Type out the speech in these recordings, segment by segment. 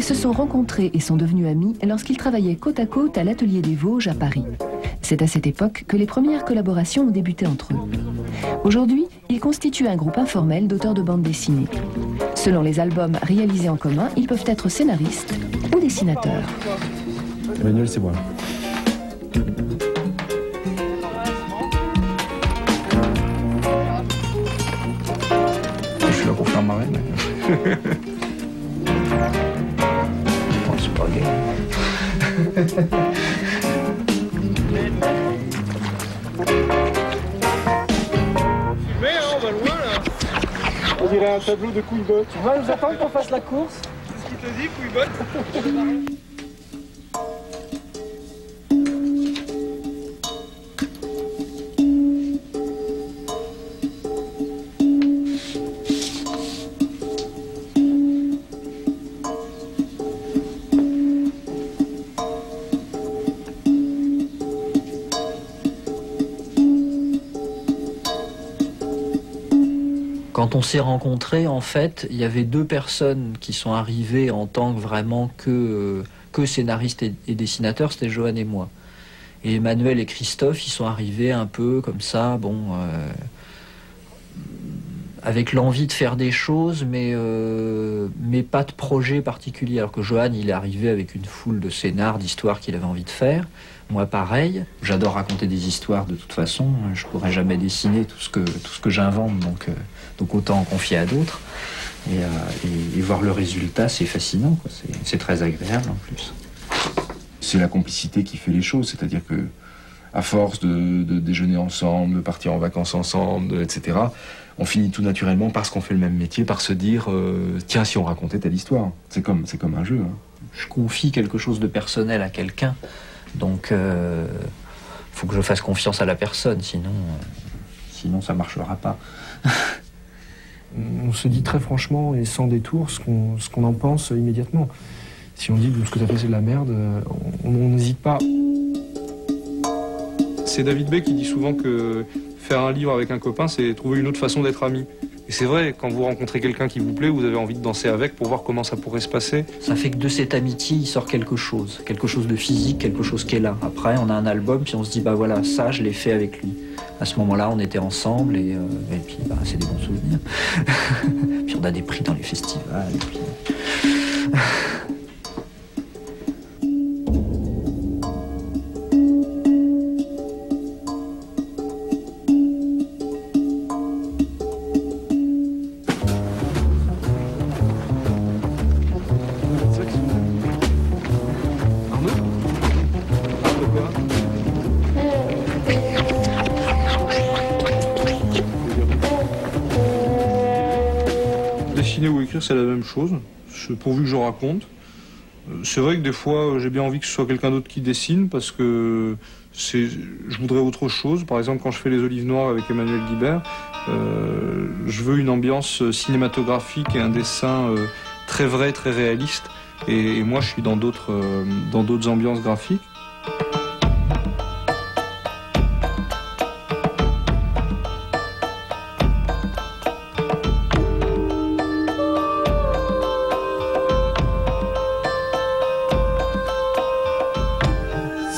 se sont rencontrés et sont devenus amis lorsqu'ils travaillaient côte à côte à l'Atelier des Vosges à Paris. C'est à cette époque que les premières collaborations ont débuté entre eux. Aujourd'hui, ils constituent un groupe informel d'auteurs de bandes dessinées. Selon les albums réalisés en commun, ils peuvent être scénaristes ou dessinateurs. Emmanuel, c'est moi. Je suis là pour faire marrer, mais... Bon, c'est pas gay. On va loin là. On dirait un tableau de couille-botte. Tu vas nous attendre qu'on fasse la course? C'est ce qu'il te dit, couille-botte? Quand on s'est rencontrés, en fait, il y avait deux personnes qui sont arrivées en tant que vraiment que scénaristes et dessinateurs, c'était Johan et moi. Et Emmanuel et Christophe, ils sont arrivés un peu comme ça, bon, avec l'envie de faire des choses, mais pas de projet particulier. Alors que Johan, il est arrivé avec une foule de scénars, d'histoires qu'il avait envie de faire. Moi, pareil. J'adore raconter des histoires de toute façon. Je pourrais jamais dessiner tout ce que j'invente, donc autant en confier à d'autres. Et voir le résultat, c'est fascinant, quoi. C'est très agréable en plus. C'est la complicité qui fait les choses, c'est-à-dire que à force de déjeuner ensemble, de partir en vacances ensemble, etc., on finit tout naturellement, parce qu'on fait le même métier, par se dire tiens, si on racontait telle histoire. C'est comme un jeu. Hein. Je confie quelque chose de personnel à quelqu'un, donc faut que je fasse confiance à la personne, sinon ça marchera pas. On se dit très franchement et sans détour ce qu'on en pense immédiatement. Si on dit ce que tu as fait c'est de la merde, on n'hésite pas. C'est David B qui dit souvent que faire un livre avec un copain, c'est trouver une autre façon d'être ami. Et c'est vrai, quand vous rencontrez quelqu'un qui vous plaît, vous avez envie de danser avec pour voir comment ça pourrait se passer. Ça fait que de cette amitié, il sort quelque chose de physique, quelque chose qui est là. Après, on a un album, puis on se dit, bah voilà, ça, je l'ai fait avec lui. À ce moment-là, on était ensemble, et puis bah, c'est des bons souvenirs. Puis on a des prix dans les festivals, et puis... Dessiner ou écrire, c'est la même chose, pourvu que je raconte. C'est vrai que des fois, j'ai bien envie que ce soit quelqu'un d'autre qui dessine, parce que je voudrais autre chose. Par exemple, quand je fais Les Olives Noires avec Emmanuel Guibert, je veux une ambiance cinématographique et un dessin très vrai, très réaliste. Et moi, je suis dans d'autres ambiances graphiques.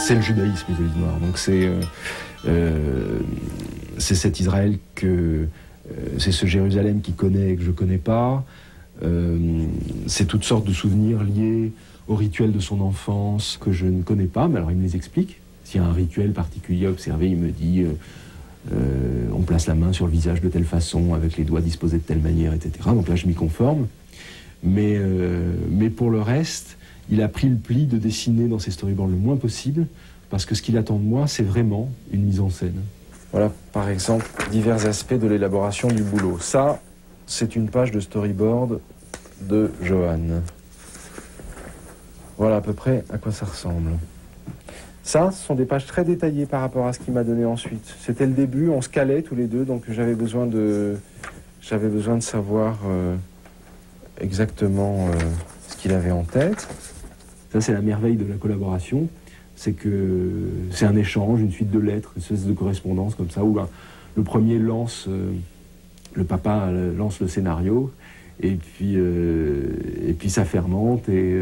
C'est le judaïsme, les Olives Noires. Donc c'est cet Israël c'est ce Jérusalem qu'il connaît et que je connais pas. C'est toutes sortes de souvenirs liés au rituel de son enfance que je ne connais pas, mais alors il me les explique. S'il y a un rituel particulier à observer, il me dit on place la main sur le visage de telle façon, avec les doigts disposés de telle manière, etc. Donc là, je m'y conforme. Mais pour le reste, il a pris le pli de dessiner dans ses storyboards le moins possible, parce que ce qu'il attend de moi, c'est vraiment une mise en scène. Voilà, par exemple, divers aspects de l'élaboration du boulot. Ça, c'est une page de storyboard de Johan. Voilà à peu près à quoi ça ressemble. Ça, ce sont des pages très détaillées par rapport à ce qu'il m'a donné ensuite. C'était le début, on se calait tous les deux, donc j'avais besoin de savoir exactement ce qu'il avait en tête. Ça, c'est la merveille de la collaboration, c'est que c'est un échange, une suite de lettres, une espèce de correspondance comme ça, où le premier le papa lance le scénario, et puis Et puis ça fermente et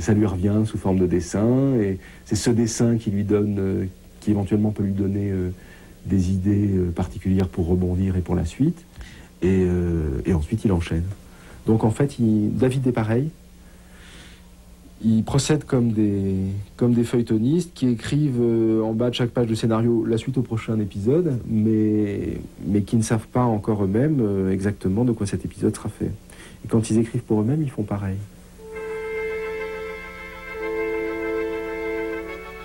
ça lui revient sous forme de dessin. Et c'est ce dessin qui lui donne, qui éventuellement peut lui donner des idées particulières pour rebondir et pour la suite. Et ensuite il enchaîne. Donc en fait, David est pareil. Il procède comme des feuilletonistes qui écrivent en bas de chaque page de scénario la suite au prochain épisode, mais qui ne savent pas encore eux-mêmes exactement de quoi cet épisode sera fait. Et quand ils écrivent pour eux-mêmes, ils font pareil.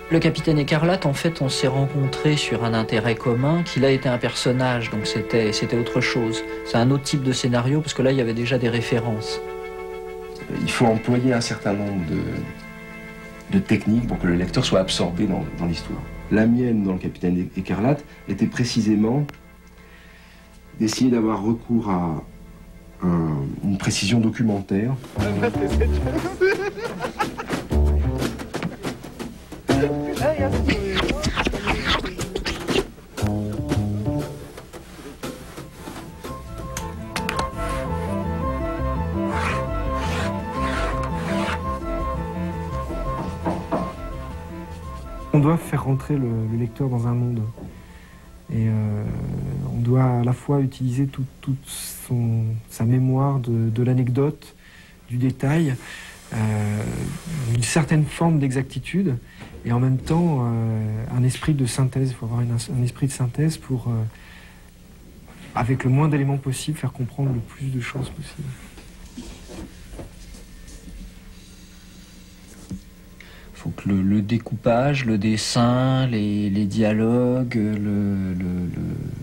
Le Capitaine Écarlate, en fait, on s'est rencontrés sur un intérêt commun, qu'il a été un personnage, donc c'était autre chose. C'est un autre type de scénario, parce que là, il y avait déjà des références. Il faut employer un certain nombre de techniques pour que le lecteur soit absorbé dans l'histoire. La mienne, dans le Capitaine Écarlate, était précisément d'essayer d'avoir recours à une précision documentaire. On doit faire rentrer le lecteur dans un monde. Et on doit à la fois utiliser toute sa mémoire de l'anecdote, du détail, une certaine forme d'exactitude, et en même temps un esprit de synthèse. Il faut avoir un esprit de synthèse pour, avec le moins d'éléments possible, faire comprendre le plus de choses possible. Il faut que le découpage, le dessin, les dialogues,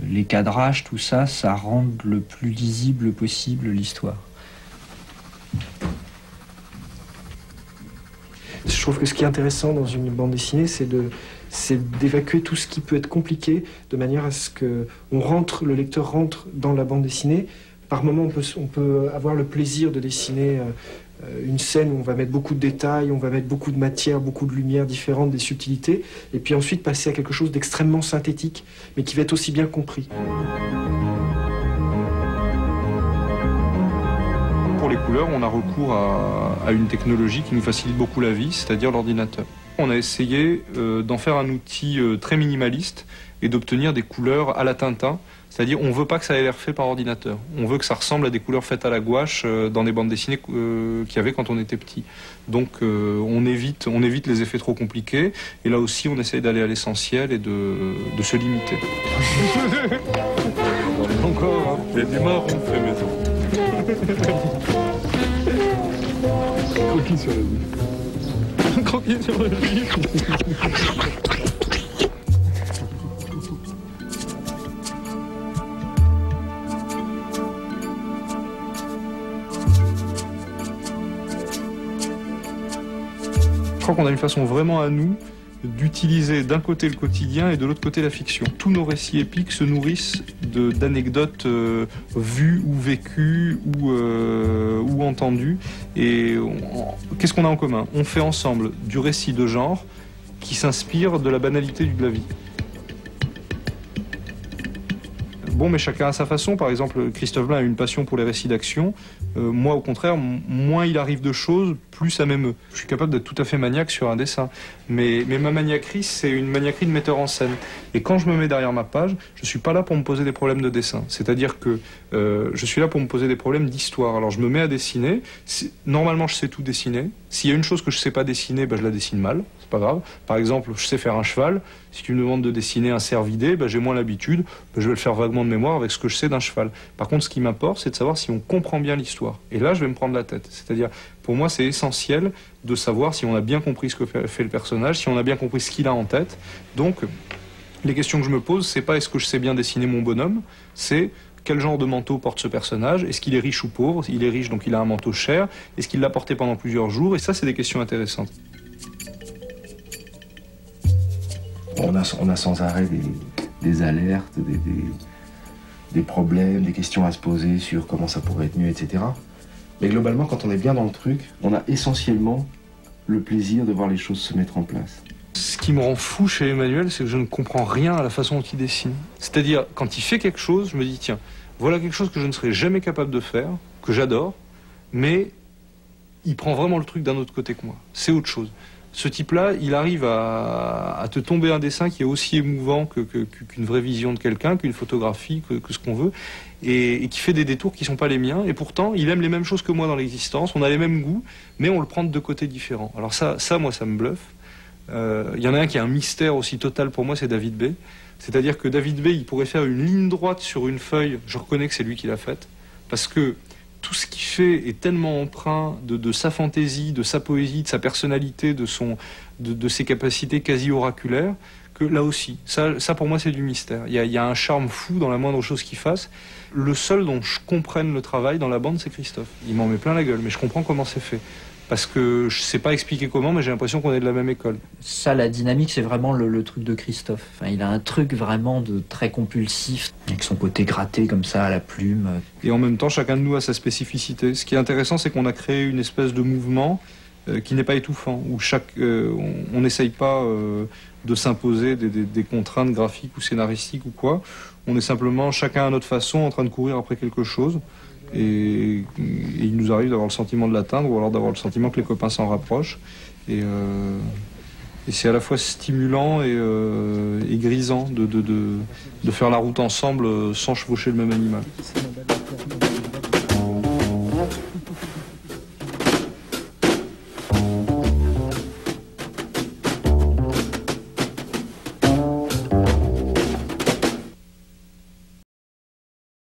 les cadrages, tout ça, ça rende le plus lisible possible l'histoire. Je trouve que ce qui est intéressant dans une bande dessinée, c'est d'évacuer tout ce qui peut être compliqué, de manière à ce que le lecteur rentre dans la bande dessinée. Par moment, on peut avoir le plaisir de dessiner une scène où on va mettre beaucoup de détails, on va mettre beaucoup de matière, beaucoup de lumière différente, des subtilités, et puis ensuite passer à quelque chose d'extrêmement synthétique, mais qui va être aussi bien compris. Pour les couleurs, on a recours à une technologie qui nous facilite beaucoup la vie, c'est-à-dire l'ordinateur. On a essayé d'en faire un outil très minimaliste et d'obtenir des couleurs à la Tintin. C'est-à-dire, on ne veut pas que ça ait l'air fait par ordinateur. On veut que ça ressemble à des couleurs faites à la gouache dans des bandes dessinées qu'il y avait quand on était petit. Donc, on évite les effets trop compliqués. Et là aussi, on essaye d'aller à l'essentiel et de se limiter. Encore, hein. Il y a du marron fait maison. Croquis sur le vif. Croquis sur le vif. Je crois qu'on a une façon vraiment à nous d'utiliser d'un côté le quotidien et de l'autre côté la fiction. Tous nos récits épiques se nourrissent d'anecdotes vues ou vécues ou entendues. Et qu'est-ce qu'on a en commun? On fait ensemble du récit de genre qui s'inspire de la banalité de la vie. Bon, mais chacun à sa façon. Par exemple, Christophe Blain a une passion pour les récits d'action. Moi, au contraire, moins il arrive de choses, plus ça m'émeut. Je suis capable d'être tout à fait maniaque sur un dessin. Mais ma maniaquerie, c'est une maniaquerie de metteur en scène. Et quand je me mets derrière ma page, je ne suis pas là pour me poser des problèmes de dessin. C'est-à-dire que je suis là pour me poser des problèmes d'histoire. Alors, je me mets à dessiner. Normalement, je sais tout dessiner. S'il y a une chose que je ne sais pas dessiner, je la dessine mal. C'est pas grave. Par exemple, je sais faire un cheval. Si tu me demandes de dessiner un cervidé, j'ai moins l'habitude. Je vais le faire vaguement de mémoire avec ce que je sais d'un cheval. Par contre, ce qui m'importe, c'est de savoir si on comprend bien l'histoire. Et là, je vais me prendre la tête. C'est-à-dire, pour moi, c'est essentiel de savoir si on a bien compris ce que fait le personnage, si on a bien compris ce qu'il a en tête. Donc, les questions que je me pose, c'est pas est-ce que je sais bien dessiner mon bonhomme, c'est quel genre de manteau porte ce personnage, est-ce qu'il est riche ou pauvre, il est riche donc il a un manteau cher, est-ce qu'il l'a porté pendant plusieurs jours, et ça, c'est des questions intéressantes. On a sans arrêt des alertes, des problèmes, des questions à se poser sur comment ça pourrait être mieux, etc. Mais globalement, quand on est bien dans le truc, on a essentiellement le plaisir de voir les choses se mettre en place. Ce qui me rend fou chez Emmanuel, c'est que je ne comprends rien à la façon dont il dessine. C'est-à-dire, quand il fait quelque chose, je me dis, tiens, voilà quelque chose que je ne serais jamais capable de faire, que j'adore, mais il prend vraiment le truc d'un autre côté que moi. C'est autre chose. Ce type-là, il arrive à te tomber un dessin qui est aussi émouvant qu'une vraie vision de quelqu'un, qu'une photographie, que ce qu'on veut, et qui fait des détours qui ne sont pas les miens. Et pourtant, il aime les mêmes choses que moi dans l'existence, on a les mêmes goûts, mais on le prend de deux côtés différents. Alors ça moi, ça me bluffe. Il y en a un qui est un mystère aussi total pour moi, c'est David B. C'est-à-dire que David B, il pourrait faire une ligne droite sur une feuille, je reconnais que c'est lui qui l'a faite, parce que tout ce qu'il fait est tellement empreint de sa fantaisie, de sa poésie, de sa personnalité, de ses capacités quasi oraculaires, que là aussi, ça pour moi c'est du mystère. Il y a un charme fou dans la moindre chose qu'il fasse. Le seul dont je comprenne le travail dans la bande, c'est Christophe. Il m'en met plein la gueule, mais je comprends comment c'est fait. Parce que je ne sais pas expliquer comment, mais j'ai l'impression qu'on est de la même école. Ça, la dynamique, c'est vraiment le truc de Christophe. Enfin, il a un truc vraiment de très compulsif, avec son côté gratté comme ça à la plume. Et en même temps, chacun de nous a sa spécificité. Ce qui est intéressant, c'est qu'on a créé une espèce de mouvement qui n'est pas étouffant, où on n'essaye pas de s'imposer des contraintes graphiques ou scénaristiques ou quoi. On est simplement, chacun à notre façon, en train de courir après quelque chose. Et il nous arrive d'avoir le sentiment de l'atteindre ou alors d'avoir le sentiment que les copains s'en rapprochent. Et c'est à la fois stimulant et grisant de faire la route ensemble sans chevaucher le même animal.